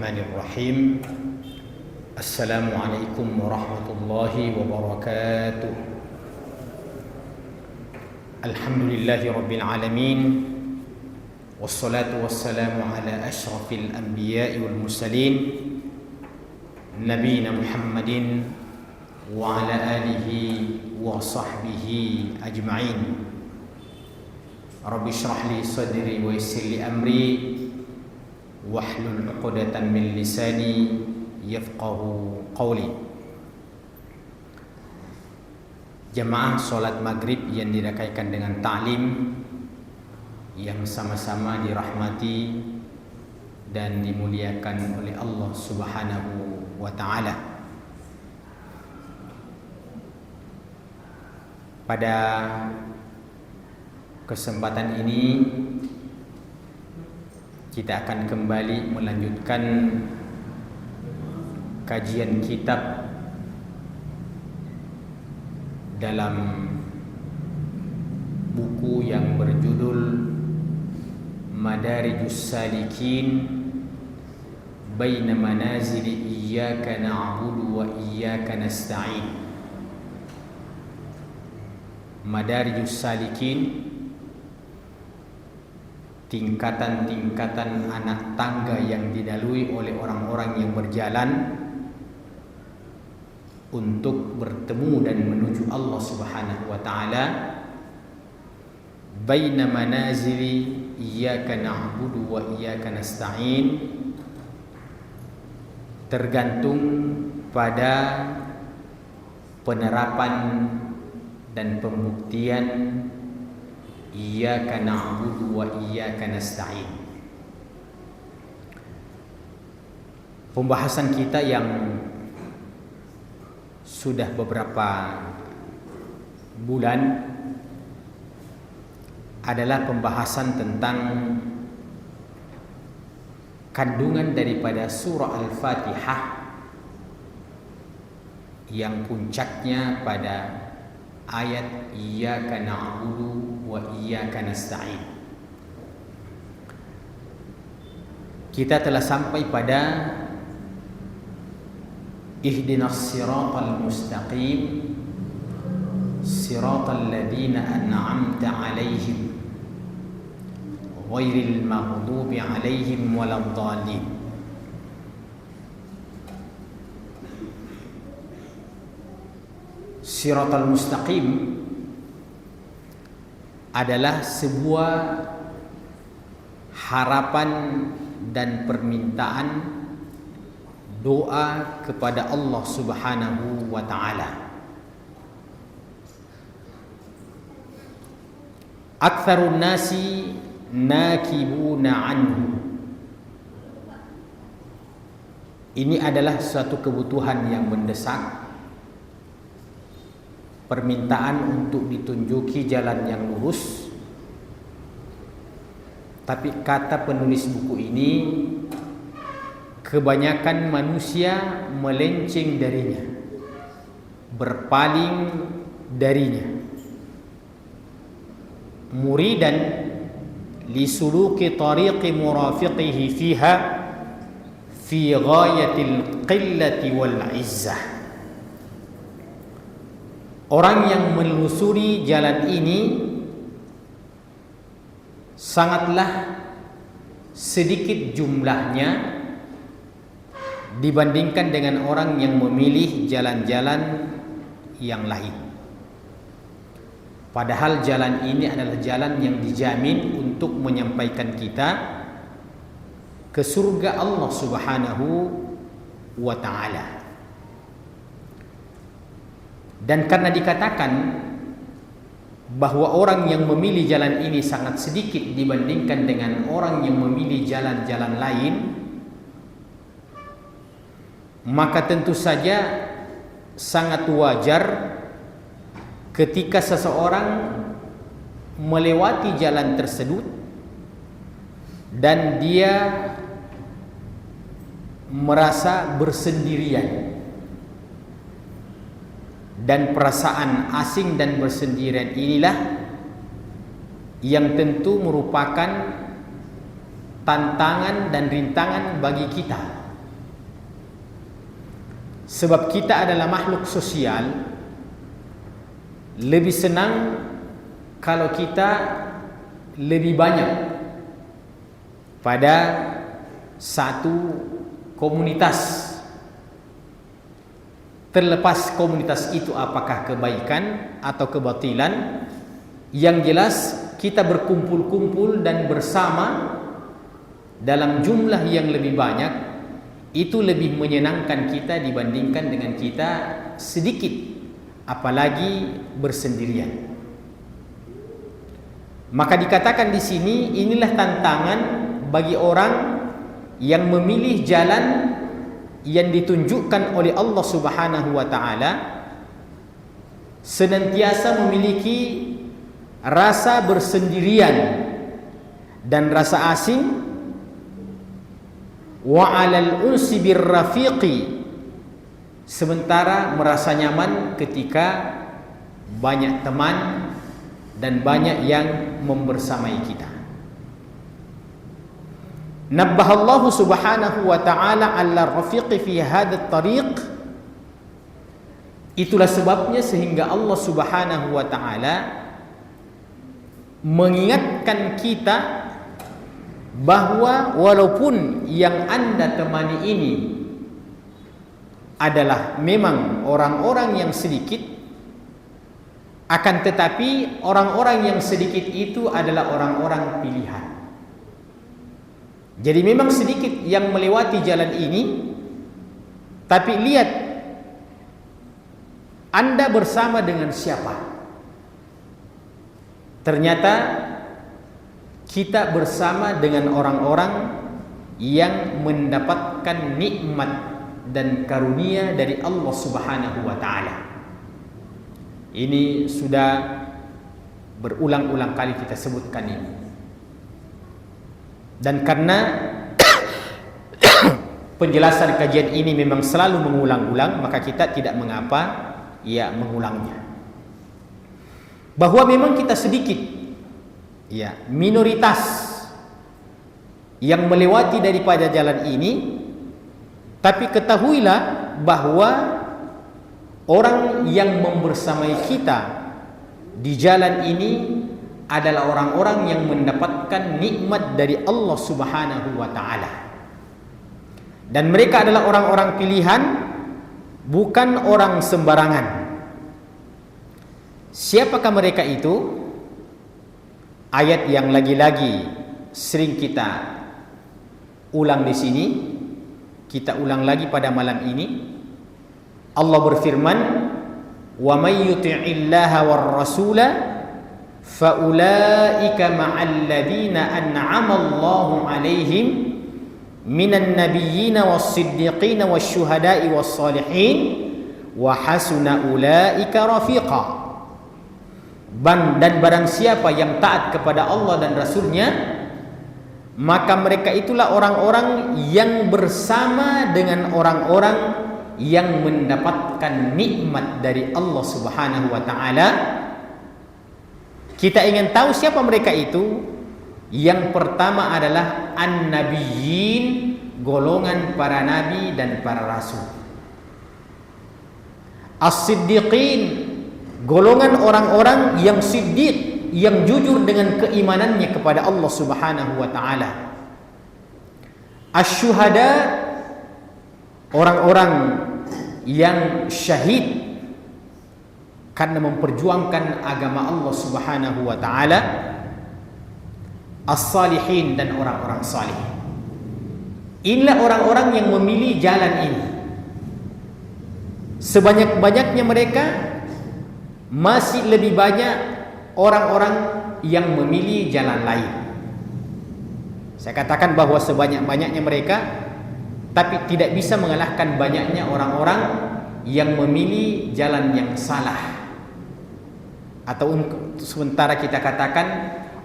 Bismillahirrahmanirrahim. Assalamualaikum warahmatullahi wabarakatuh. Alhamdulillahi rabbil alamin. Wassalatu wassalamu ala ashrafil anbiya'i wal mursalin Nabiyina Muhammadin wa ala alihi wa sahbihi ajma'in. Rabbi shrah li sadri wa yassir li amri wahlul 'uqdatam min lisani yafqahu qawli. Jamaah salat maghrib yang dirakakan dengan ta'lim yang sama-sama dirahmati dan dimuliakan oleh Allah Subhanahu wa ta'ala. Pada kesempatan ini kita akan kembali melanjutkan kajian kitab dalam buku yang berjudul Madarijus Salikin Baina Manazili Iyyaka Na'budu wa Iyyaka Nasta'in. Madarijus Salikin, tingkatan-tingkatan anak tangga yang dilalui oleh orang-orang yang berjalan untuk bertemu dan menuju Allah Subhanahu wa ta'ala. Baina manazili iyyaka na'budu wa iyyaka nasta'in, tergantung pada penerapan dan pembuktian Iyyaka na'budu wa iyyaka nasta'in. Pembahasan kita yang sudah beberapa bulan adalah pembahasan tentang kandungan daripada surah Al-Fatihah yang puncaknya pada ayat Iyyaka na'budu wa iyyaka nasta'in. Kita telah sampai pada ihdinas siratal mustaqim siratal ladzina an'amta 'alaihim ghairil maghdubi 'alaihim waladdallin. Siratal mustaqim adalah sebuah harapan dan permintaan doa kepada Allah Subhanahu wa ta'ala. Aktsarun nasi nakibuna anhu. Ini adalah suatu kebutuhan yang mendesak, permintaan untuk ditunjuki jalan yang lurus. Tapi kata penulis buku ini, kebanyakan manusia melenceng darinya, berpaling darinya. Muridan li suluki tariqi murafiqihi fiha fi ghayatil qillati wal izzah. Orang yang menelusuri jalan ini sangatlah sedikit jumlahnya dibandingkan dengan orang yang memilih jalan-jalan yang lain. Padahal jalan ini adalah jalan yang dijamin untuk menyampaikan kita ke surga Allah Subhanahu wa ta'ala. Dan karena dikatakan bahwa orang yang memilih jalan ini sangat sedikit dibandingkan dengan orang yang memilih jalan-jalan lain, maka tentu saja sangat wajar ketika seseorang melewati jalan tersebut dan dia merasa bersendirian. Dan perasaan asing dan bersendirian inilah yang tentu merupakan tantangan dan rintangan bagi kita Sebab kita adalah makhluk sosial, lebih senang kalau kita lebih banyak pada satu komunitas, terlepas komunitas itu apakah kebaikan atau kebatilan. Yang jelas kita berkumpul-kumpul dan bersama dalam jumlah yang lebih banyak, itu lebih menyenangkan kita dibandingkan dengan kita sedikit, apalagi bersendirian. Maka dikatakan di sini, inilah tantangan bagi orang yang memilih jalan yang ditunjukkan oleh Allah Subhanahu wa taala, senantiasa memiliki rasa bersendirian dan rasa asing, wa 'alal unsi birrafiqi, sementara merasa nyaman ketika banyak teman dan banyak yang membersamai kita. Nabbahallahu subhanahu wa ta'ala 'ala rafiqi fi hadha tariq. Itulah sebabnya sehingga Allah Subhanahu wa ta'ala mengingatkan kita bahwa walaupun yang Anda temani ini adalah memang orang-orang yang sedikit, akan tetapi orang-orang yang sedikit itu adalah orang-orang pilihan. Jadi memang sedikit yang melewati jalan ini, tapi lihat Anda bersama dengan siapa. Ternyata kita bersama dengan orang-orang yang mendapatkan nikmat dan karunia dari Allah Subhanahu wa ta'ala. Ini sudah berulang-ulang kali kita sebutkan ini. Dan karena penjelasan kajian ini memang selalu mengulang-ulang, maka kita tidak mengapa ya mengulangnya. Bahwa memang kita sedikit, ya, minoritas yang melewati daripada jalan ini, tapi ketahuilah bahwa orang yang membersamai kita di jalan ini adalah orang-orang yang mendapatkan nikmat dari Allah Subhanahu wa ta'ala. Dan mereka adalah orang-orang pilihan, bukan orang sembarangan. Siapakah mereka itu? Ayat yang lagi-lagi sering kita ulang di sini, kita ulang lagi pada malam ini. Allah berfirman, "Wa may yuti'illaha war rasula fa ulaika ma'al ladzina an'ama Allahu 'alaihim minan nabiyyin was-siddiqin wasyuhada'i was-salihin wa hasuna ulaika rafiqa." Dan barang siapa yang taat kepada Allah dan Rasulnya, maka mereka itulah orang-orang yang bersama dengan orang-orang yang mendapatkan nikmat dari Allah Subhanahu wa ta'ala. Kita ingin tahu siapa mereka itu? Yang pertama adalah an-nabiyyin, golongan para nabi dan para rasul. As-siddiqin, golongan orang-orang yang siddiq, yang jujur dengan keimanannya kepada Allah Subhanahu wa ta'ala. Asy-syuhada, orang-orang yang syahid karena memperjuangkan agama Allah Subhanahu wa ta'ala. As-salihin, dan orang-orang salih. Inilah orang-orang yang memilih jalan ini. Sebanyak-banyaknya mereka, masih lebih banyak orang-orang yang memilih jalan lain. Saya katakan bahwa sebanyak-banyaknya mereka, tapi tidak bisa mengalahkan banyaknya orang-orang yang memilih jalan yang salah. Atau sementara kita katakan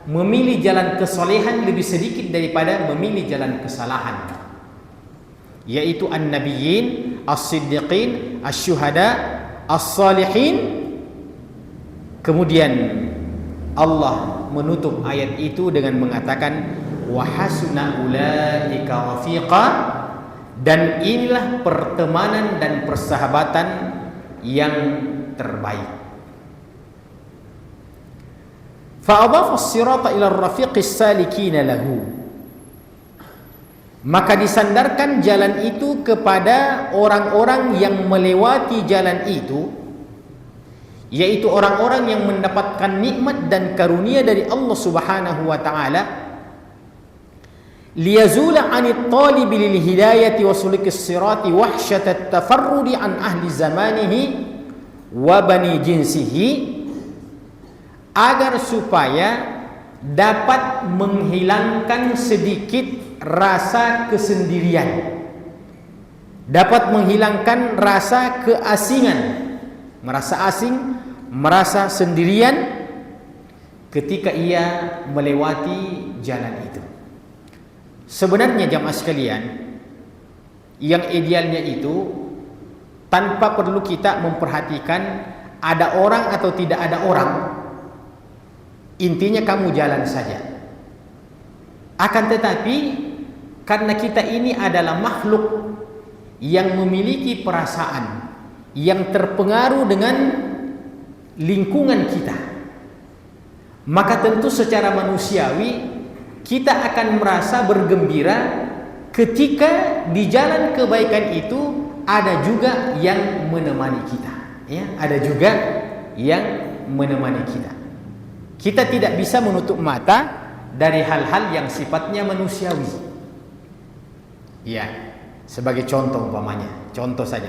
memilih jalan kesolehan lebih sedikit daripada memilih jalan kesalahan, yaitu an-nabiyyin, as-siddiqin, asy-syuhada, as-salihin. Kemudian Allah menutup ayat itu dengan mengatakan wa hasuna ulaika rafiqa, Dan inilah pertemanan dan persahabatan yang terbaik. Fa'adhafa as-sirata ila ar-rafiqis salikina lahu. Maka disandarkan jalan itu kepada orang-orang yang melewati jalan itu, yaitu orang-orang yang mendapatkan nikmat dan karunia dari Allah Subhanahu wa taala, liyazula 'anit talibi lil hidayati wa sulikis sirati wahsyatat tafarrudi an ahli zamanihi wa bani jinsihi, agar supaya dapat menghilangkan sedikit rasa kesendirian, dapat menghilangkan rasa keasingan, merasa asing, merasa sendirian ketika ia melewati jalan itu. Sebenarnya jamaah sekalian, yang idealnya itu tanpa perlu kita memperhatikan ada orang atau tidak ada orang, intinya kamu jalan saja. Akan tetapi karena kita ini adalah makhluk yang memiliki perasaan, yang terpengaruh dengan lingkungan kita, maka tentu secara manusiawi kita akan merasa bergembira ketika di jalan kebaikan itu ada juga yang menemani kita, ya, ada juga yang menemani kita. Kita tidak bisa menutup mata dari hal-hal yang sifatnya manusiawi. Ya, sebagai contoh umpamanya, contoh saja.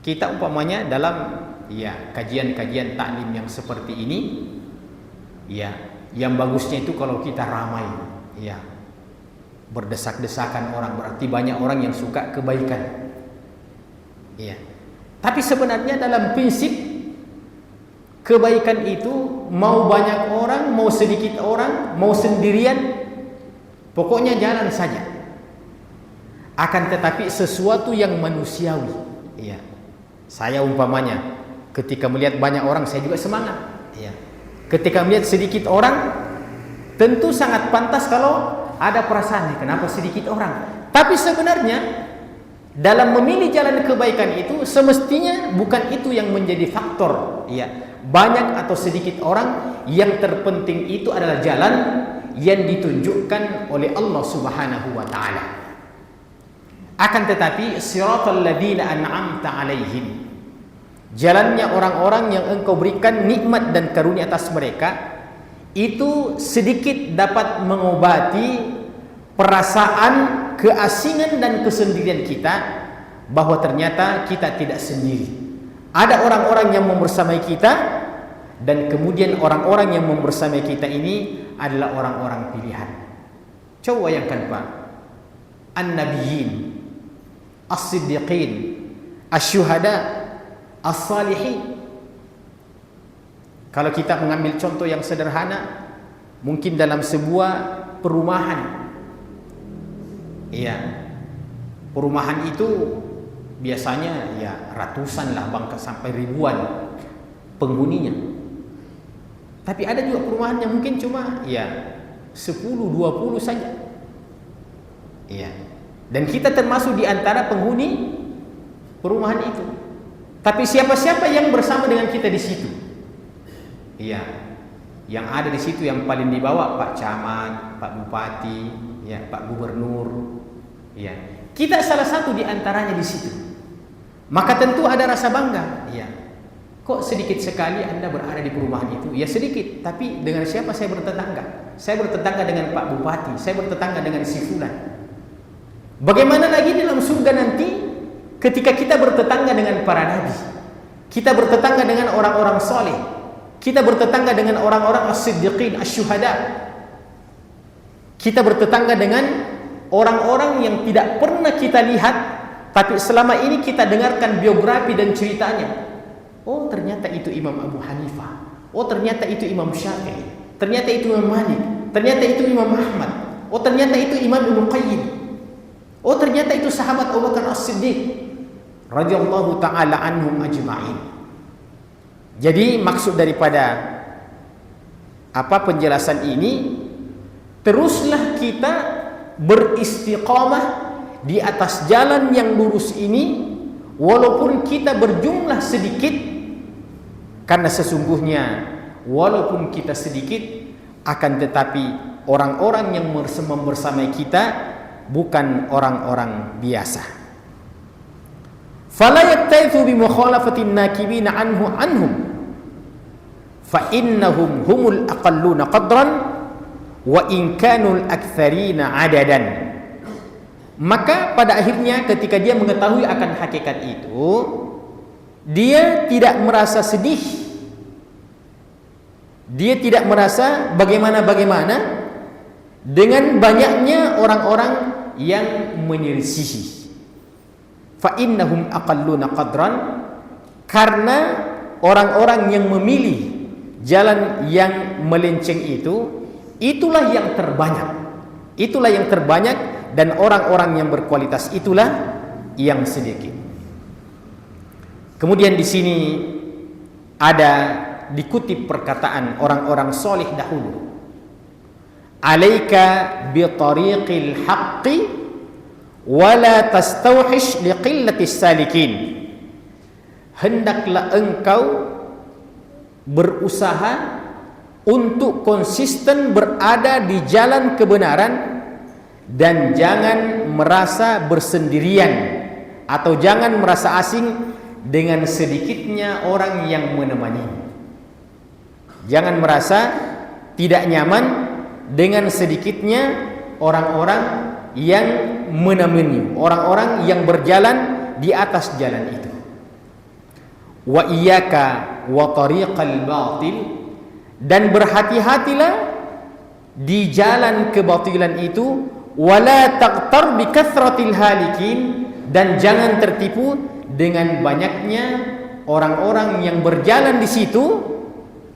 Kita umpamanya dalam kajian-kajian taklim yang seperti ini, yang bagusnya itu kalau kita ramai, berdesak-desakan orang, berarti banyak orang yang suka kebaikan. Tapi sebenarnya dalam prinsip kebaikan itu mau banyak orang, mau sedikit orang, mau sendirian, pokoknya jalan saja. Akan tetapi sesuatu yang manusiawi. Saya umpamanya ketika melihat banyak orang saya juga semangat. Ketika melihat sedikit orang tentu sangat pantas kalau ada perasaan, kenapa sedikit orang. Tapi sebenarnya dalam memilih jalan kebaikan itu semestinya bukan itu yang menjadi faktor. Banyak atau sedikit orang, yang terpenting itu adalah jalan yang ditunjukkan oleh Allah Subhanahu wa taala. Akan tetapi siratal ladzina an'amta 'alaihim, jalannya orang-orang yang engkau berikan nikmat dan karunia atas mereka, itu sedikit dapat mengobati perasaan keasingan dan kesendirian kita, bahwa ternyata kita tidak sendiri. Ada orang-orang yang membersamai kita, dan kemudian orang-orang yang membersamai kita ini adalah orang-orang pilihan. Coba bayangkan Pak, an-nabiyyin, as-siddiqin, asy-syuhada, as-salihin. Kalau kita mengambil contoh yang sederhana, mungkin dalam sebuah perumahan, perumahan itu biasanya ratusan lah, bahkan sampai ribuan penghuninya. Tapi ada juga perumahan yang mungkin cuma 10, 20 saja. Dan kita termasuk di antara penghuni perumahan itu. Tapi siapa-siapa yang bersama dengan kita di situ? Yang ada di situ yang paling dibawa Pak Camat, Pak Bupati, Pak Gubernur. Kita salah satu di antaranya di situ. Maka tentu ada rasa bangga. Kok sedikit sekali Anda berada di perumahan itu? Ya sedikit, tapi dengan siapa saya bertetangga? Saya bertetangga dengan Pak Bupati, saya bertetangga dengan si fulan. Bagaimana lagi dalam surga nanti ketika kita bertetangga dengan para nabi, kita bertetangga dengan orang-orang soleh, kita bertetangga dengan orang-orang as-siddiqin, asy-syuhada, kita bertetangga dengan orang-orang yang tidak pernah kita lihat, tapi selama ini kita dengarkan biografi dan ceritanya. Oh ternyata itu Imam Abu Hanifah, oh ternyata itu Imam Syafi'i, ternyata itu Imam Malik, ternyata itu Imam Ahmad, oh ternyata itu Imam Ibnu Qayyim, oh ternyata itu sahabat Abu Bakar As-Siddiq radhiyallahu taala anhum ajma'in. Jadi maksud daripada penjelasan ini, teruslah kita beristiqamah di atas jalan yang lurus ini, walaupun kita berjumlah sedikit, karena sesungguhnya walaupun kita sedikit, akan tetapi orang-orang yang membersamai kita bukan orang-orang biasa. Fala yaktaifu bi mukhalafatin nakibina anhum fa innahum humul aqalluna qadran wa in kanul aktsarina adadan. Maka pada akhirnya ketika dia mengetahui akan hakikat itu, dia tidak merasa sedih, dia tidak merasa bagaimana-bagaimana dengan banyaknya orang-orang yang menyelisihi. Fa innahum aqalluna qadran, karena orang-orang yang memilih jalan yang melenceng itu, itulah yang terbanyak. Itulah yang terbanyak, dan orang-orang yang berkualitas itulah yang sedikit. Kemudian di sini ada dikutip perkataan orang-orang soleh dahulu. Alaika bi tariqil haqqi wa la tastawhish li qillatis salikin. Hendaklah engkau berusaha untuk konsisten berada di jalan kebenaran, dan jangan merasa bersendirian atau jangan merasa asing dengan sedikitnya orang yang menemani. Jangan merasa tidak nyaman dengan sedikitnya orang-orang yang menemani, orang-orang yang berjalan di atas jalan itu. Wa iyyaka wa tariqal batil, dan berhati-hatilah di jalan kebatilan itu. Wala taqtar bi kathratil halikin, dan jangan tertipu dengan banyaknya orang-orang yang berjalan di situ,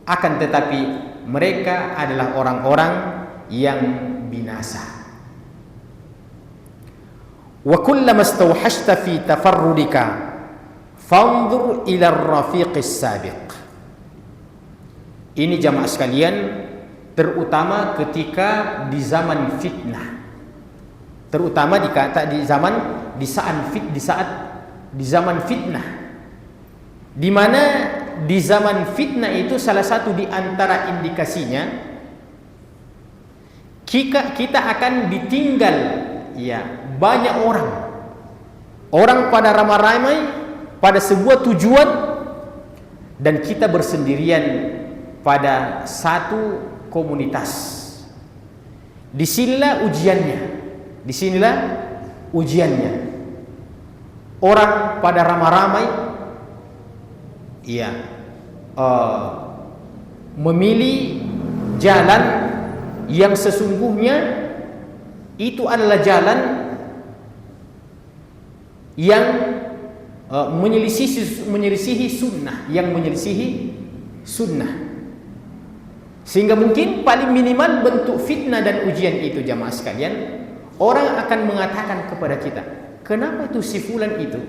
akan tetapi mereka adalah orang-orang yang binasa. Wa kullama istawhashta fi tafarrudika fanzur ila ar-rafiqis sabiq. Ini jamaah sekalian, terutama ketika di zaman fitnah, terutama di zaman fitnah, di mana di zaman fitnah itu salah satu di antara indikasinya kita akan ditinggal ya banyak orang pada ramai-ramai pada sebuah tujuan, dan kita bersendirian pada satu komunitas. Disinilah ujiannya. Orang pada ramai-ramai memilih jalan yang sesungguhnya itu adalah jalan yang menyelisihi sunnah, sehingga mungkin paling minimal bentuk fitnah dan ujian itu jamaah sekalian, orang akan mengatakan kepada kita, kenapa itu si fulan itu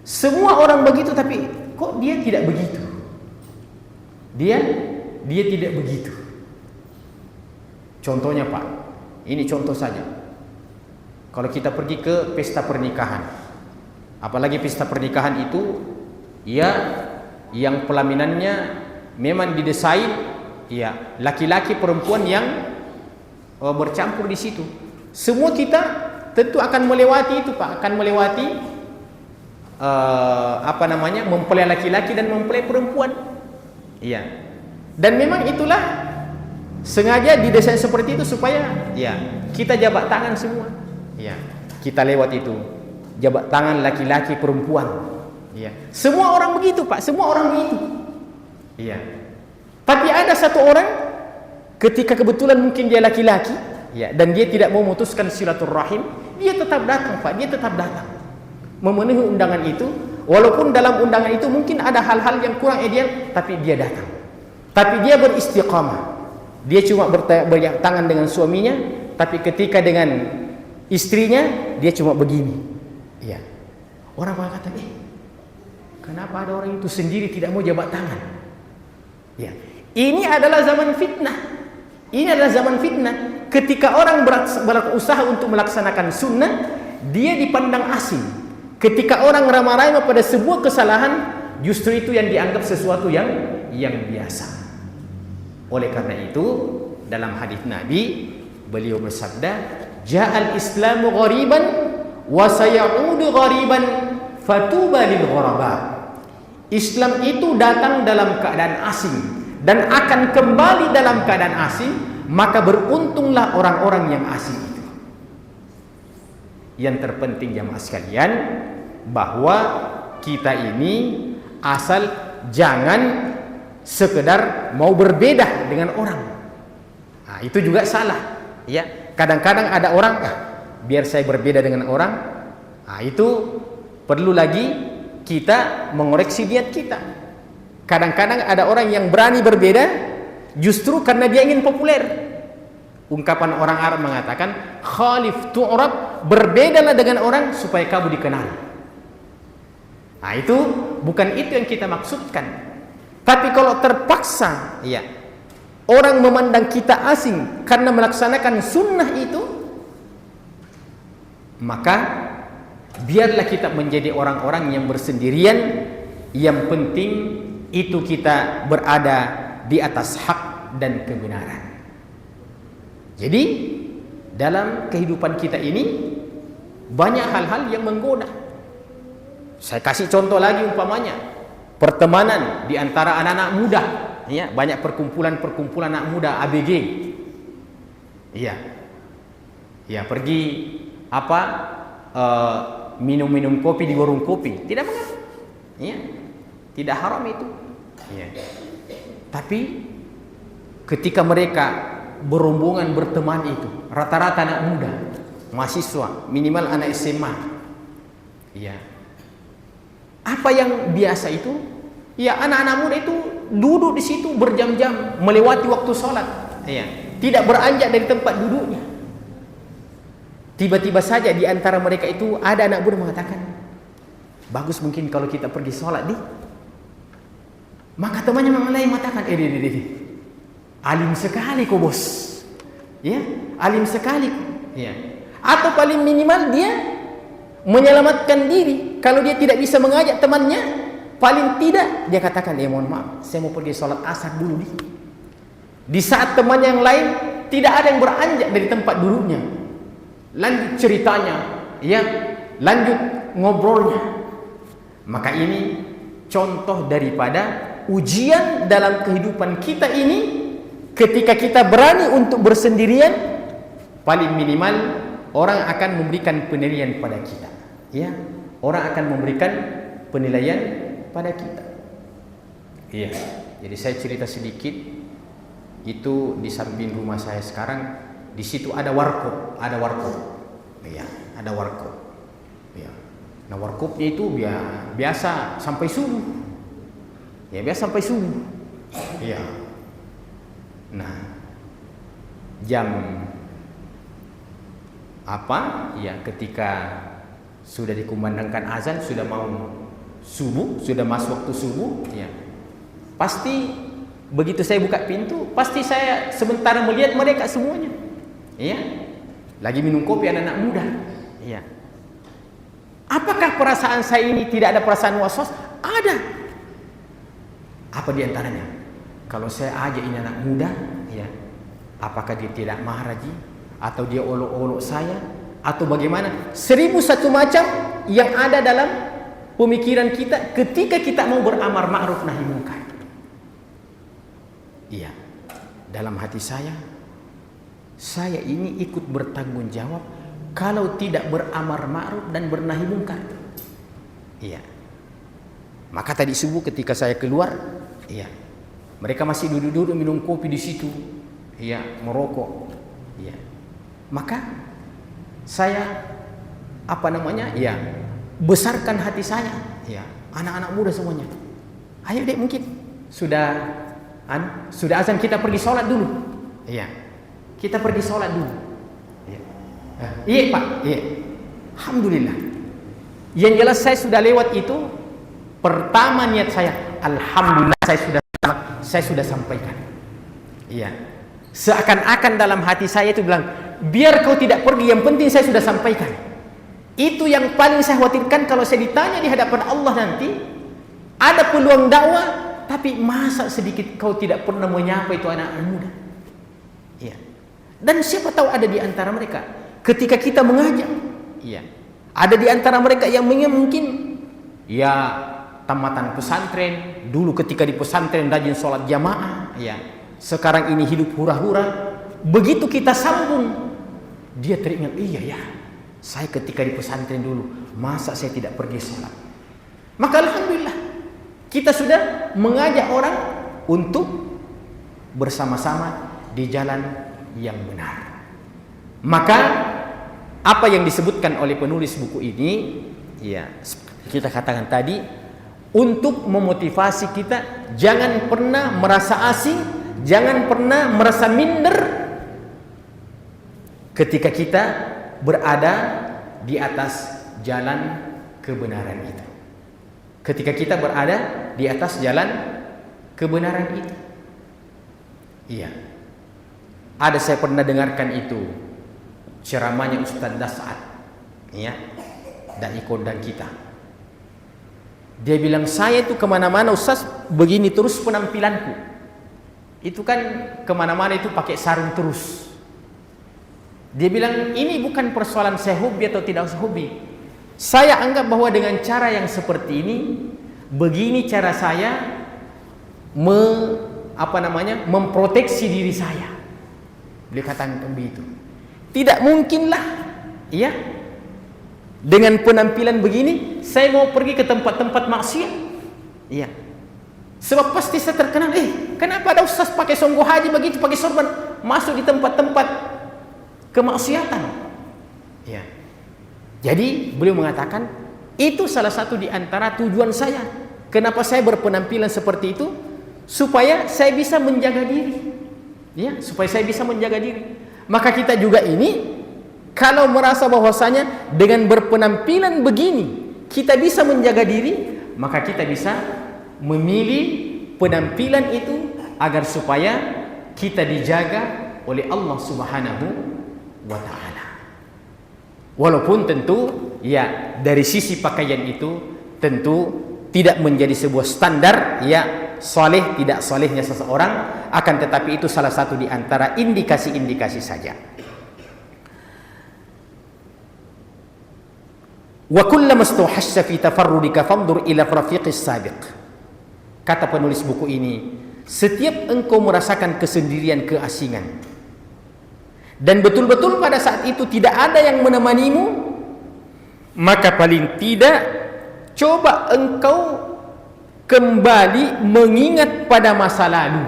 semua orang begitu tapi kok dia tidak begitu, dia tidak begitu. Contohnya Pak, ini contoh saja, kalau kita pergi ke pesta pernikahan, apalagi pesta pernikahan itu ya yang pelaminannya memang didesain ya laki-laki perempuan yang bercampur di situ. Semua kita tentu akan melewati itu Pak, akan melewati mempelai laki-laki dan mempelai perempuan. Iya. Dan memang itulah sengaja didesain seperti itu supaya ya kita jabat tangan semua. Iya. Kita lewat itu jabat tangan laki-laki perempuan. Iya. Semua orang begitu Pak, semua orang begitu. Iya. Tapi ada satu orang ketika kebetulan mungkin dia laki-laki, ya, dan dia tidak mau memutuskan silaturahim, dia tetap datang Pak, dia tetap datang memenuhi undangan itu, walaupun dalam undangan itu mungkin ada hal-hal yang kurang ideal, tapi dia datang. Tapi dia beristiqamah. Dia cuma bertangan dengan suaminya, tapi ketika dengan istrinya dia cuma begini. Ya. Orang mengatakan, kenapa ada orang itu sendiri tidak mau jabat tangan? Ya. Ini adalah zaman fitnah. Ini adalah zaman fitnah. Ketika orang berusaha untuk melaksanakan sunnah, dia dipandang asing. Ketika orang ramai-ramai pada sebuah kesalahan, justru itu yang dianggap sesuatu yang biasa. Oleh karena itu, dalam hadis Nabi, beliau bersabda, "Ja'al Islamu ghariban wa sayaudu ghariban fatuba lil ghuraba." Islam itu datang dalam keadaan asing dan akan kembali dalam keadaan asing, maka beruntunglah orang-orang yang asing itu. Yang terpenting jamaah sekalian, bahwa kita ini asal jangan sekedar mau berbeda dengan orang. Nah, itu juga salah. Ya, kadang-kadang ada orang, biar saya berbeda dengan orang. Nah, itu perlu lagi kita mengoreksi niat kita. Kadang-kadang ada orang yang berani berbeda justru karena dia ingin populer. Ungkapan orang Arab mengatakan, khalif tu'rab, berbedalah dengan orang supaya kamu dikenal. Nah, itu bukan itu yang kita maksudkan. Tapi kalau terpaksa, ya, orang memandang kita asing karena melaksanakan sunnah itu, maka biarlah kita menjadi orang-orang yang bersendirian. Yang penting itu kita berada di atas hak dan kebenaran. Jadi dalam kehidupan kita ini banyak hal-hal yang menggoda. Saya kasih contoh lagi, umpamanya pertemanan di antara anak-anak muda, ya, banyak perkumpulan anak muda ABG. Iya. Ya, pergi minum-minum kopi di warung kopi, tidak mengapa. Ya. Tidak haram itu. Ya. Tapi ketika mereka berombongan berteman itu, rata-rata anak muda, mahasiswa, minimal anak SMA. Ya. Apa yang biasa itu? Ya, anak-anak muda itu duduk di situ berjam-jam, melewati waktu sholat. Ya. Tidak beranjak dari tempat duduknya. Tiba-tiba saja di antara mereka itu ada anak muda mengatakan, bagus mungkin kalau kita pergi sholat di. Maka temannya lain mengatakan, alim sekali kok bos, ya, alim sekali, ya. Atau paling minimal dia menyelamatkan diri. Kalau dia tidak bisa mengajak temannya, paling tidak dia katakan, mohon maaf, saya mau pergi sholat asar dulu nih. Di saat temannya yang lain tidak ada yang beranjak dari tempat duduknya, lanjut ceritanya, ya, lanjut ngobrolnya. Maka ini contoh daripada ujian dalam kehidupan kita ini. Ketika kita berani untuk bersendirian, paling minimal orang akan memberikan penilaian pada kita, ya, orang akan memberikan penilaian pada kita. Iya. Jadi saya cerita sedikit. Itu di samping rumah saya sekarang, di situ ada warkop, ya, ada warkop, ya. Nah, warkopnya itu biasa sampai subuh, ya, biasa sampai subuh, ya. Nah, jam ya, ketika sudah dikumandangkan azan, sudah mau subuh, sudah masuk waktu subuh, ya, pasti begitu saya buka pintu, pasti saya sementara melihat mereka semuanya, ya, lagi minum kopi, anak-anak muda, ya. Apakah perasaan saya ini tidak ada perasaan was-was? Ada. Apa diantaranya? Kalau saya ajak ini anak muda, ya, apakah dia tidak marah, atau dia olok-olok saya, atau bagaimana? 1001 macam yang ada dalam pemikiran kita ketika kita mau beramar ma'ruf nahi munkar. Iya, dalam hati saya ini ikut bertanggung jawab kalau tidak beramar ma'ruf dan bernahi munkar. Iya. Maka tadi subuh ketika saya keluar, iya, mereka masih duduk-duduk minum kopi di situ, iya, merokok, iya. Maka saya ya, besarkan hati saya, ya, anak-anak muda semuanya. Ayo dek, mungkin sudah azan, kita pergi sholat dulu, iya, kita pergi sholat dulu, iya. Iya Pak, iya, alhamdulillah. Yang jelas saya sudah lewat itu. Pertama niat saya, alhamdulillah saya sudah sampaikan. Iya. Seakan-akan dalam hati saya itu bilang, biar kau tidak pergi, yang penting saya sudah sampaikan. Itu yang paling saya khawatirkan kalau saya ditanya di hadapan Allah nanti, ada peluang dakwah, tapi masa sedikit kau tidak pernah menyapa itu anak muda. Ya. Dan siapa tahu ada di antara mereka ketika kita mengajak, ya, ada di antara mereka yang mungkin ya tamatan pesantren, dulu ketika di pesantren rajin sholat jamaah, ya, sekarang ini hidup hura-hura. Begitu kita sambung, dia teringat, iya ya, saya ketika di pesantren dulu, masa saya tidak pergi sholat. Maka alhamdulillah, kita sudah mengajak orang untuk bersama-sama di jalan yang benar. Maka apa yang disebutkan oleh penulis buku ini, ya, kita katakan tadi, untuk memotivasi kita jangan pernah merasa asing, jangan pernah merasa minder ketika kita berada di atas jalan kebenaran itu. Ketika kita berada di atas jalan kebenaran itu. Iya. Ada saya pernah dengarkan itu ceramahnya Ustaz Das'ad, ya, dan ikondang kita. Dia bilang, saya itu kemana-mana Ustaz begini terus penampilanku. Itu kan kemana-mana itu pakai sarung terus. Dia bilang, ini bukan persoalan saya hobi atau tidak hobi. Saya anggap bahwa dengan cara yang seperti ini, begini cara saya memproteksi diri saya. Beliau katakan begitu. Tidak mungkinlah, ya, dengan penampilan begini saya mau pergi ke tempat-tempat maksiat. Iya. Sebab pasti saya terkenal, kenapa ada ustaz pakai songgo haji begitu, pakai sorban, masuk di tempat-tempat kemaksiatan. Ya. Jadi beliau mengatakan itu salah satu di antara tujuan saya. Kenapa saya berpenampilan seperti itu? Supaya saya bisa menjaga diri. Ya, supaya saya bisa menjaga diri. Maka kita juga ini kalau merasa bahwasanya dengan berpenampilan begini kita bisa menjaga diri, maka kita bisa memilih penampilan itu agar supaya kita dijaga oleh Allah Subhanahu wa ta'ala. Walaupun tentu ya dari sisi pakaian itu tentu tidak menjadi sebuah standar ya saleh tidak salehnya seseorang, akan tetapi itu salah satu di antara indikasi-indikasi saja. Wa kullama istahassa fi tafarrudika fanzur ila rafiqis sabiq. Kata penulis buku ini, setiap engkau merasakan kesendirian, keasingan, dan betul-betul pada saat itu tidak ada yang menemanimu, maka paling tidak coba engkau kembali mengingat pada masa lalu.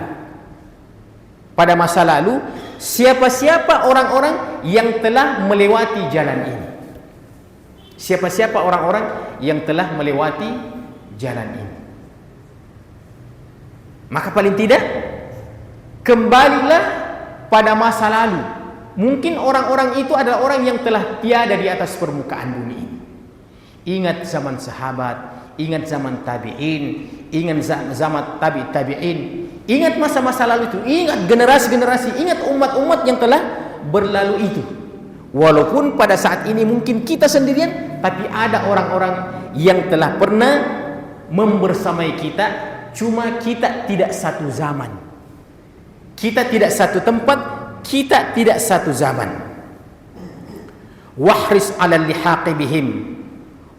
Pada masa lalu, siapa-siapa orang-orang yang telah melewati jalan ini. Siapa-siapa orang-orang yang telah melewati jalan ini. Maka paling tidak kembalilah pada masa lalu. Mungkin orang-orang itu adalah orang yang telah tiada di atas permukaan bumi ini. Ingat zaman sahabat, ingat zaman tabi'in, ingat zaman tabi'in, ingat masa-masa lalu itu, ingat generasi-generasi, ingat umat-umat yang telah berlalu itu. Walaupun pada saat ini mungkin kita sendirian, tapi ada orang-orang yang telah pernah membersamai kita, cuma kita tidak satu zaman, kita tidak satu tempat, kita tidak satu zaman. Wahris 'ala lihaqi bihim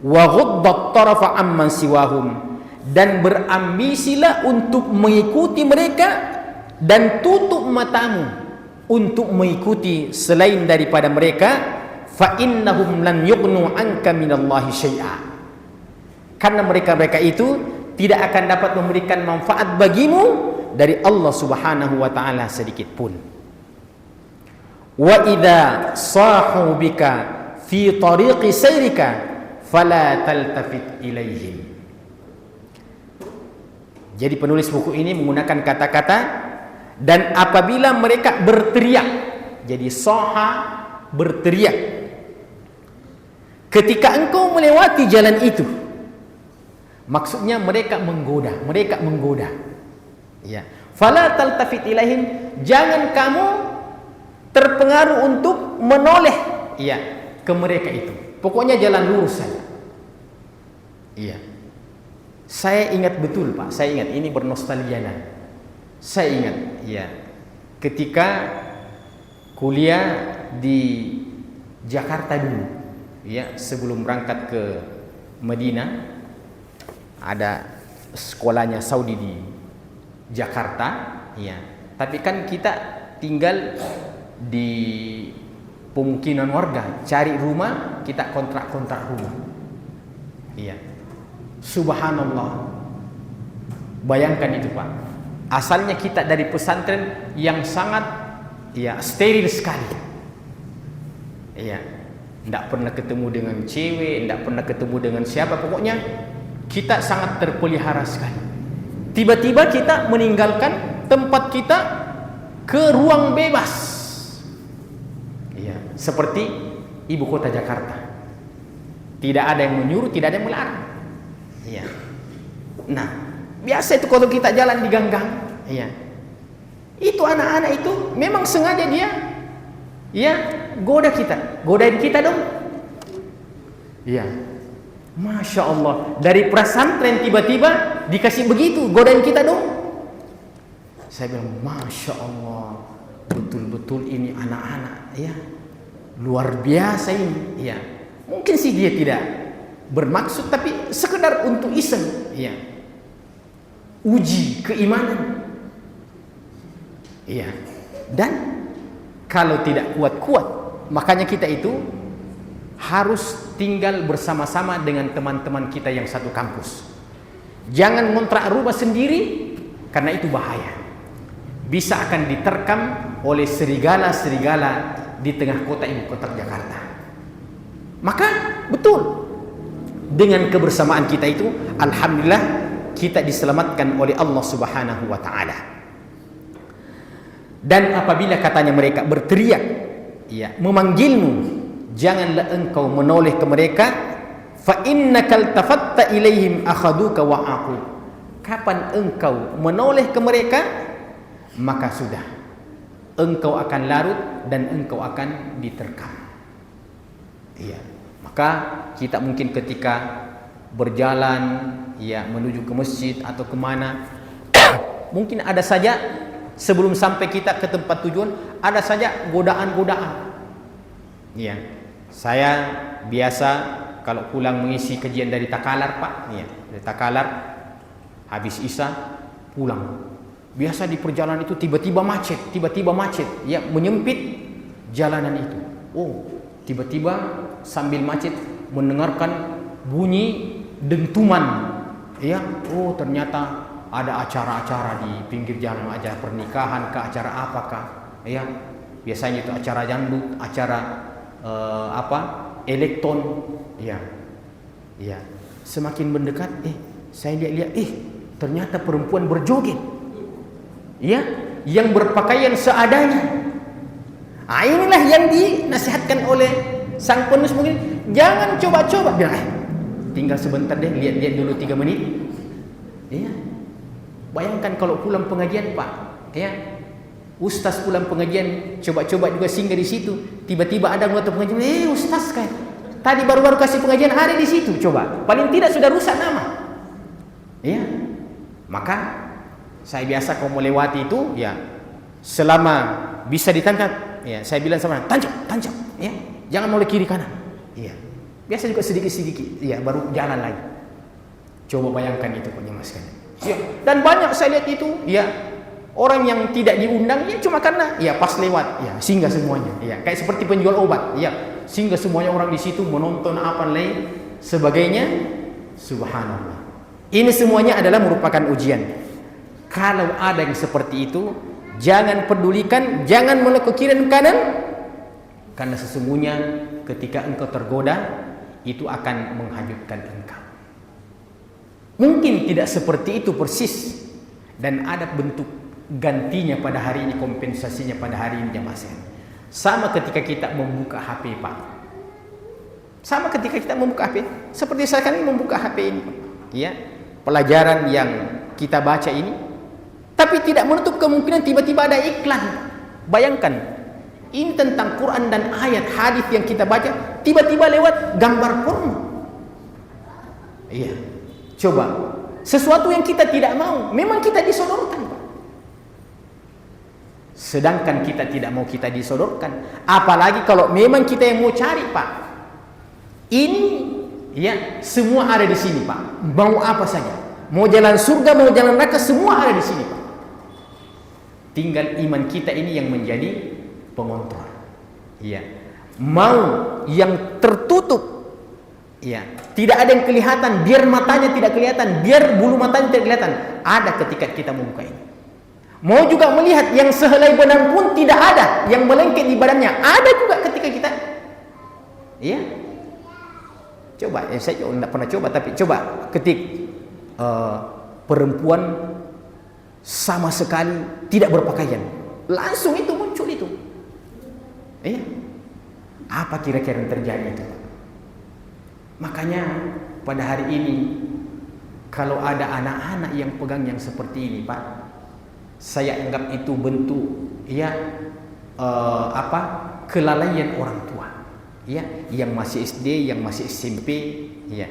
wa ghuddat tarafa amman siwahum, dan berambisilah untuk mengikuti mereka dan tutup matamu untuk mengikuti selain daripada mereka. Fa innahum lan yughnu 'anka minallahi syai'a, karena mereka-mereka itu tidak akan dapat memberikan manfaat bagimu dari Allah Subhanahu wa taala sedikit pun. Wa idza sahu bika fi tariqi sayrika fala taltafit ilaihim. Jadi penulis buku ini menggunakan kata-kata dan apabila mereka berteriak. Jadi saha berteriak. Ketika engkau melewati jalan itu, maksudnya mereka menggoda. Ya. Fala taltafit ilaihim, jangan kamu terpengaruh untuk menoleh ya ke mereka itu. pokoknya jalan lurus saja. Iya. Saya ingat betul Pak, saya ingat, ini bernostalgia. Saya ingat, ya, ketika kuliah di Jakarta dulu, ya, sebelum berangkat ke Madinah, ada sekolahnya Saudi di Jakarta, ya. Tapi kan kita tinggal di pemukiman warga, cari rumah, kita kontrak-kontrak rumah. Iya. Subhanallah. Bayangkan itu Pak. Asalnya kita dari pesantren yang sangat, ya, steril sekali. Iya. Tidak pernah ketemu dengan cewek, tidak pernah ketemu dengan siapa, pokoknya kita sangat terpelihara sekali. Tiba-tiba kita meninggalkan tempat kita ke ruang bebas. Iya, seperti ibu kota Jakarta. Tidak ada yang menyuruh, tidak ada yang melarang. Iya. Nah, biasa itu kalau kita jalan di gang-gang, iya. Itu anak-anak itu memang sengaja dia, ya, godain kita dong. Iya. Masya Allah, dari pesantren tiba-tiba dikasih begitu, godain kita dong. Saya bilang, Masya Allah, betul-betul ini anak-anak, ya, luar biasa ini, ya. Mungkin sih dia tidak bermaksud, tapi sekedar untuk iseng, ya, uji keimanan, ya. Dan kalau tidak kuat-kuat, makanya kita itu harus tinggal bersama-sama dengan teman-teman kita yang satu kampus. Jangan ngontrak rumah sendiri, karena itu bahaya. Bisa akan diterkam oleh serigala-serigala di tengah kota ibu kota Jakarta. Maka betul, dengan kebersamaan kita itu, alhamdulillah kita diselamatkan oleh Allah Subhanahu wa taala. Dan apabila katanya mereka berteriak, ya, memanggilmu, janganlah engkau menoleh ke mereka, fa innakal tafatta ilaihim akhaduka wa aqu. Kapan engkau menoleh ke mereka, maka sudah engkau akan larut dan engkau akan diterkam. Iya. Maka kita mungkin ketika berjalan, ya, menuju ke masjid atau kemana, mungkin ada saja sebelum sampai kita ke tempat tujuan, ada saja godaan-godaan. Iya. Saya biasa kalau pulang mengisi kajian dari Takalar Pak, ya, dari Takalar, habis Isya pulang. Biasa di perjalanan itu tiba-tiba macet, ya, menyempit jalanan itu. Oh, tiba-tiba sambil macet mendengarkan bunyi dentuman, ya. Oh, ternyata ada acara-acara di pinggir jalan, acara pernikahan ke acara apakah, ya. Biasanya itu acara dangdut, acara elektron, ya, ya. Semakin mendekat, saya lihat, ternyata perempuan berjoget, ya, yang berpakaian seadanya. Inilah yang dinasihatkan oleh sang penulis, mungkin jangan coba-coba, bilang, tinggal sebentar deh, lihat-lihat dulu 3 menit, ya. Bayangkan kalau pulang pengajian Pak, ya, ustaz pulang pengajian, coba-coba juga singgah di situ, tiba-tiba ada anggota pengajian, ustaz kan tadi baru-baru kasih pengajian, hari di situ, coba, paling tidak sudah rusak nama, ya. Maka saya biasa kalau melewati itu, ya, selama bisa ditangkap, ya, saya bilang sama, tancap, ya, jangan oleh kiri kanan, ya. Biasa juga sedikit-sedikit, ya, baru jalan lagi. Coba bayangkan itu Pak Mas kan. Ya. Dan banyak saya lihat itu, ya, orang yang tidak diundang, ya, cuma karena, ya, pas lewat, ya, singgah semuanya, ya, kayak seperti penjual obat, ya, singgah semuanya orang di situ menonton apa lain sebagainya. Subhanallah. Ini semuanya adalah merupakan ujian. Kalau ada yang seperti itu, jangan pedulikan, jangan menoleh ke kiri dan kanan, karena sesungguhnya ketika engkau tergoda, itu akan menghanyutkan engkau. Mungkin tidak seperti itu persis, dan ada bentuk gantinya pada hari ini, kompensasinya pada hari ini, jemaah sekalian. Sama ketika kita membuka HP Pak, sama ketika kita membuka HP, seperti sekarang ini membuka HP ini, ya, pelajaran yang kita baca ini, tapi tidak menutup kemungkinan tiba-tiba ada iklan. Bayangkan, Ini tentang Quran dan ayat hadis yang kita baca, tiba-tiba lewat gambar porno. Iya. Coba, sesuatu yang kita tidak mau, memang kita disodorkan, Pak. Sedangkan kita tidak mau kita disodorkan. Apalagi kalau memang kita yang mau cari, Pak. Ini ya, semua ada di sini, Pak. Mau apa saja. Mau jalan surga, mau jalan neraka, semua ada di sini, Pak. Tinggal iman kita ini yang menjadi pengontrol. Iya. Mau yang tertutup, iya, tidak ada yang kelihatan, biar matanya tidak kelihatan, biar bulu matanya tidak kelihatan, ada ketika kita membuka ini. Mau juga melihat yang sehelai benang pun tidak ada, yang melengket di badannya, ada juga ketika kita, iya. Coba, saya juga tidak pernah coba, tapi coba ketik perempuan sama sekali tidak berpakaian, langsung itu muncul itu. Iya. Apa kira-kira yang terjadi itu? Makanya pada hari ini kalau ada anak-anak yang pegang yang seperti ini, Pak, saya anggap itu bentuk ya kelalaian orang tua. Ya, yang masih SD, yang masih SMP, ya.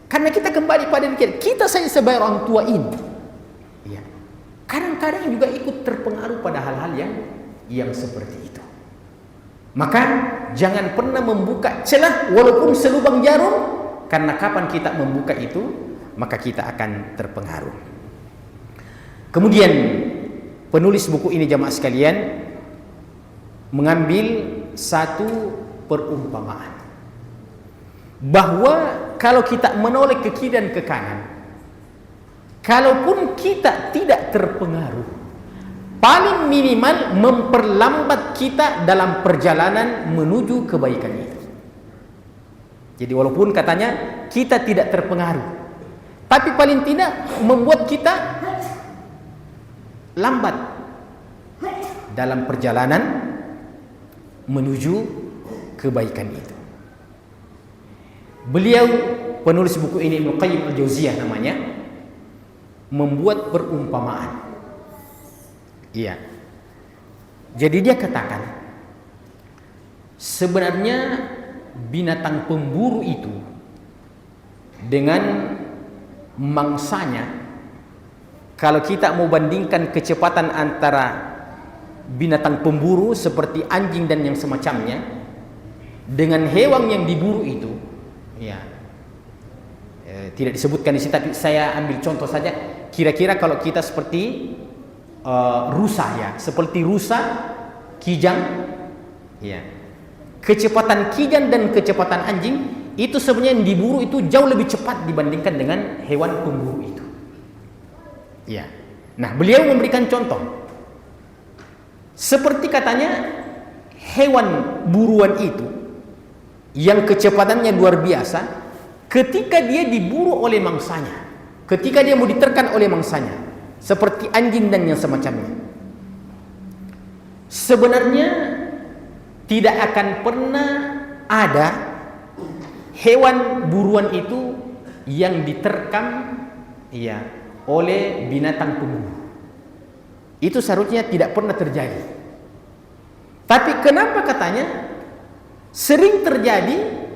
Karena kita kembali pada kita saya sebagai orang tua ini. Ya. Kadang-kadang juga ikut terpengaruh pada hal-hal yang seperti itu. Maka jangan pernah membuka celah walaupun selubang jarum, karena kapan kita membuka itu maka kita akan terpengaruh. Kemudian penulis buku ini jamaah sekalian mengambil satu perumpamaan bahwa kalau kita menoleh ke kiri dan ke kanan, kalaupun kita tidak terpengaruh, paling minimal memperlambat kita dalam perjalanan menuju kebaikan itu. Jadi walaupun katanya kita tidak terpengaruh, tapi paling tidak membuat kita lambat dalam perjalanan menuju kebaikan itu. Beliau penulis buku ini Ibnu Qayyim Al-Jauziyah namanya, membuat perumpamaan. Iya. Jadi dia katakan sebenarnya binatang pemburu itu dengan mangsanya, kalau kita mau bandingkan kecepatan antara binatang pemburu seperti anjing dan yang semacamnya dengan hewan yang diburu itu, ya, tidak disebutkan di sini, tapi saya ambil contoh saja. Kira-kira kalau kita seperti rusa, ya, seperti rusa, kijang, ya, kecepatan kijang dan kecepatan anjing itu sebenarnya yang diburu itu jauh lebih cepat dibandingkan dengan hewan pemburu itu. Ya. Nah, beliau memberikan contoh. Seperti katanya hewan buruan itu yang kecepatannya luar biasa, ketika dia diburu oleh mangsanya, ketika dia mau diterkam oleh mangsanya, seperti anjing dan yang semacamnya, sebenarnya tidak akan pernah ada hewan buruan itu yang diterkam, ya, oleh binatang pemburu. Itu seharusnya tidak pernah terjadi. Tapi kenapa katanya sering terjadi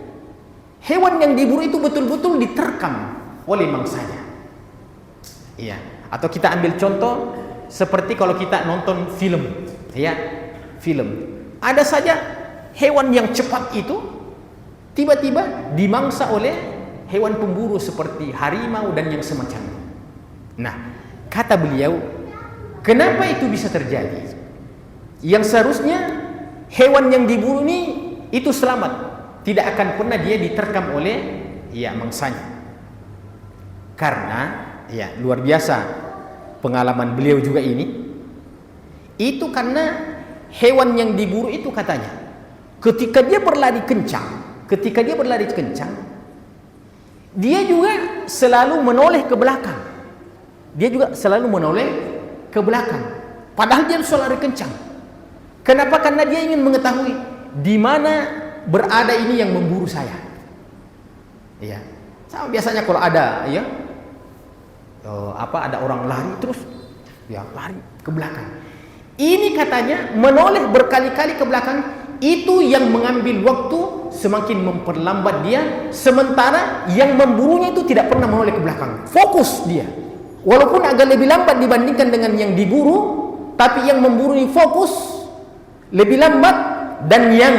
hewan yang diburu itu betul-betul diterkam oleh mangsanya? Iya. Atau kita ambil contoh seperti kalau kita nonton film, ya, film. Ada saja hewan yang cepat itu tiba-tiba dimangsa oleh hewan pemburu seperti harimau dan yang semacamnya. Nah, kata beliau, kenapa itu bisa terjadi? Yang seharusnya hewan yang diburu ini itu selamat, tidak akan pernah dia diterkam oleh, ya, mangsanya. Karena, ya, luar biasa pengalaman beliau juga ini. Itu karena hewan yang diburu itu katanya ketika dia berlari kencang, dia juga selalu menoleh ke belakang. Padahal dia selalu lari kencang. Kenapa? Karena dia ingin mengetahui di mana berada ini yang memburu saya. Ya, sama biasanya kalau ada, ya, ada orang lari terus, ya, lari ke belakang. Ini katanya menoleh berkali-kali ke belakang, itu yang mengambil waktu, semakin memperlambat dia, sementara yang memburunya itu tidak pernah menoleh ke belakang, fokus dia. Walaupun agak lebih lambat dibandingkan dengan yang diburu, tapi yang memburu ini fokus, lebih lambat, dan yang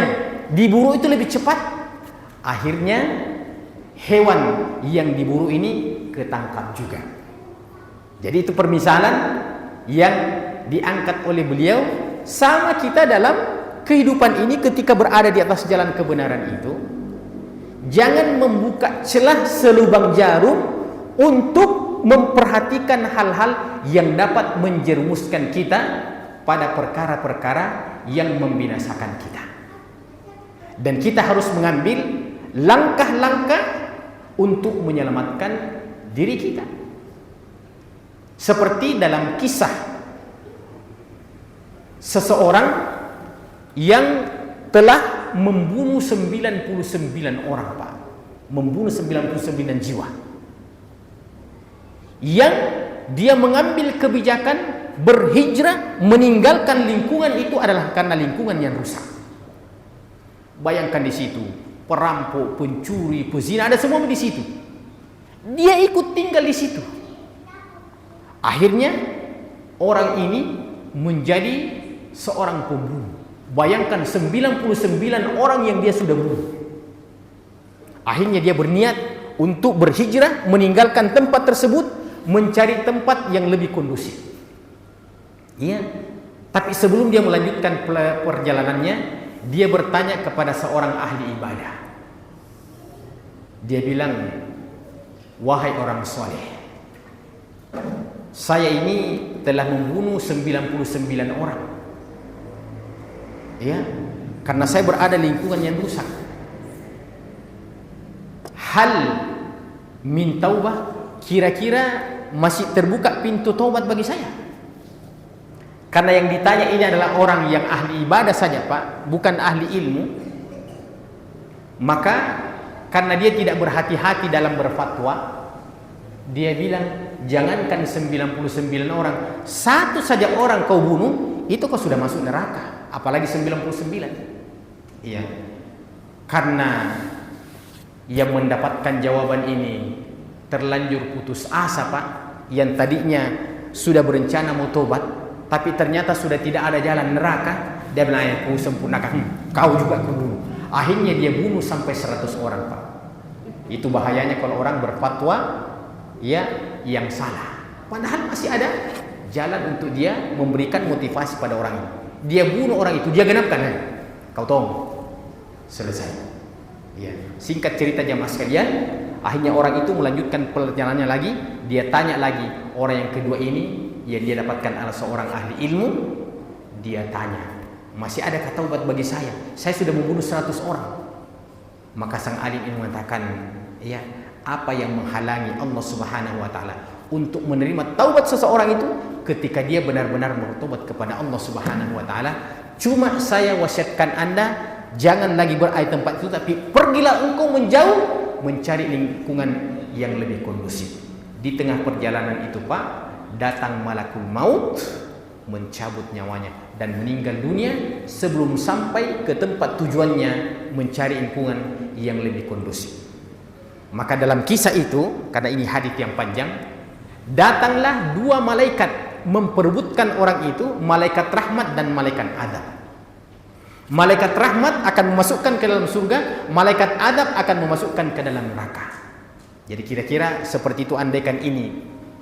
diburu itu lebih cepat. Akhirnya hewan yang diburu ini ketangkap juga. Jadi itu permisalan yang diangkat oleh beliau. Sama kita dalam kehidupan ini, ketika berada di atas jalan kebenaran itu, jangan membuka celah selubang jarum untuk memperhatikan hal-hal yang dapat menjerumuskan kita pada perkara-perkara yang membinasakan kita. Dan kita harus mengambil langkah-langkah untuk menyelamatkan diri kita. Seperti dalam kisah seseorang yang telah membunuh 99 orang, Pak. Membunuh 99 jiwa. Yang dia mengambil kebijakan berhijrah, meninggalkan lingkungan itu adalah karena lingkungan yang rusak. Bayangkan di situ, perampok, pencuri, pezina, ada semua di situ. Dia ikut tinggal di situ. Akhirnya orang ini menjadi seorang pembunuh. Bayangkan 99 orang yang dia sudah bunuh. Akhirnya dia berniat untuk berhijrah, meninggalkan tempat tersebut, mencari tempat yang lebih kondusif. Iya. Tapi sebelum dia melanjutkan perjalanannya, dia bertanya kepada seorang ahli ibadah. Dia bilang, "Wahai orang soleh, saya ini telah membunuh 99 orang. Ya, karena saya berada di lingkungan yang rusak. Hal min taubah, kira-kira masih terbuka pintu taubat bagi saya?" Karena yang ditanya ini adalah orang yang ahli ibadah saja, Pak, bukan ahli ilmu. Maka karena dia tidak berhati-hati dalam berfatwa, dia bilang, jangankan 99 orang, satu saja orang kau bunuh, itu kau sudah masuk neraka, apalagi 99. Iya. Karena yang mendapatkan jawaban ini terlanjur putus asa, Pak, yang tadinya sudah berencana mau tobat, tapi ternyata sudah tidak ada jalan neraka. Dia bilang, aku sempurnakan, kau juga aku bunuh. Akhirnya dia bunuh sampai 100 orang, Pak. Itu bahayanya kalau orang berfatwa ya yang salah, padahal masih ada jalan untuk dia memberikan motivasi pada orang itu. Dia bunuh orang itu, dia genapkan, kau tahu, selesai. Ya, singkat cerita jamaah sekalian, akhirnya orang itu melanjutkan perjalanannya lagi. Dia tanya lagi orang yang kedua ini, yang dia dapatkan adalah seorang ahli ilmu. Dia tanya, masih adakah taubat bagi saya? Saya sudah membunuh 100 orang. Maka sang alim ini mengatakan, ya, apa yang menghalangi Allah Subhanahu wa taala untuk menerima taubat seseorang itu ketika dia benar-benar bertobat kepada Allah Subhanahu wa taala? Cuma saya wasiatkan Anda, jangan lagi berada di tempat itu, tapi pergilah engkau menjauh, mencari lingkungan yang lebih kondusif. Di tengah perjalanan itu, Pak, datang malakul maut, mencabut nyawanya dan meninggal dunia sebelum sampai ke tempat tujuannya, mencari lingkungan yang lebih kondusif. Maka dalam kisah itu, karena ini hadis yang panjang, datanglah dua malaikat memperebutkan orang itu, malaikat rahmat dan malaikat adab. Malaikat rahmat akan memasukkan ke dalam surga, malaikat adab akan memasukkan ke dalam neraka. Jadi kira-kira seperti itu andaikan ini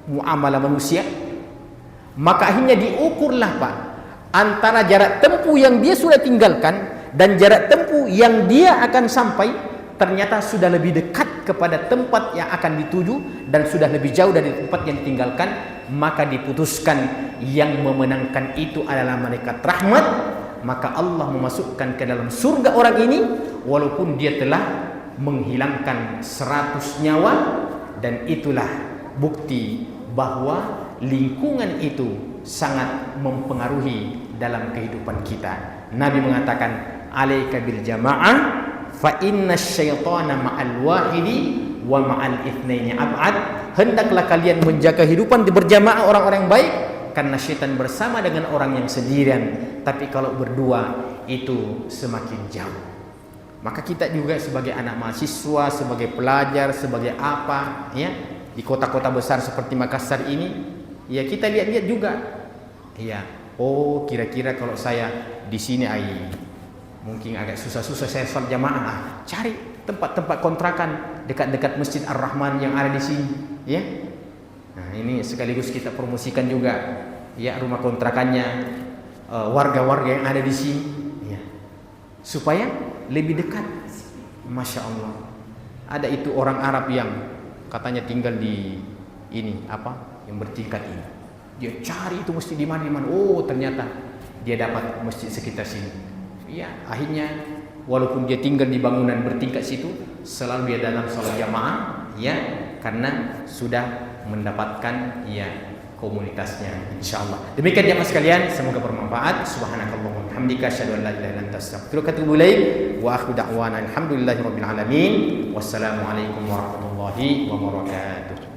muamalah manusia. Maka akhirnya diukurlah, Pak, antara jarak tempuh yang dia sudah tinggalkan dan jarak tempuh yang dia akan sampai, ternyata sudah lebih dekat kepada tempat yang akan dituju dan sudah lebih jauh dari tempat yang ditinggalkan. Maka diputuskan yang memenangkan itu adalah malaikat rahmat. Maka Allah memasukkan ke dalam surga orang ini walaupun dia telah menghilangkan 100 nyawa. Dan itulah bukti bahwa lingkungan itu sangat mempengaruhi dalam kehidupan kita. Nabi mengatakan, alaika bil jamaah fa inna syaitana ma'al wahidi wa ma'al itsnaini ab'ad. Hendaklah kalian menjaga kehidupan berjamaah orang-orang baik, karena syaitan bersama dengan orang yang sendirian, tapi kalau berdua itu semakin jauh. Maka kita juga sebagai anak mahasiswa, sebagai pelajar, sebagai apa ya, di kota-kota besar seperti Makassar ini, ya kita lihat-lihat juga. Ya, oh kira-kira kalau saya di sini mungkin agak susah-susah saya sholat jamaah. Cari tempat-tempat kontrakan dekat-dekat Masjid Ar-Rahman yang ada di sini, ya. Nah, ini sekaligus kita promosikan juga, ya, rumah kontrakannya warga-warga yang ada di sini, ya, supaya lebih dekat. Masya Allah. Ada itu orang Arab yang katanya tinggal di ini yang bertingkat ini. Dia cari itu masjid di mana. Oh, ternyata dia dapat masjid sekitar sini. Ya, akhirnya walaupun dia tinggal di bangunan bertingkat situ, selalu dia dalam sholat jamaah, ya, karena sudah mendapatkan ya komunitasnya, insyaallah. Demikian jemaah sekalian, semoga bermanfaat. Subhanakallahumma wa bihamdika asyhadu an la ilaha illa anta astaghfiruka wa atubu ilaik. Wa akhiru da'wana alhamdulillahirabbil alamin. Wassalamu alaikum warahmatullahi wabarakatuh.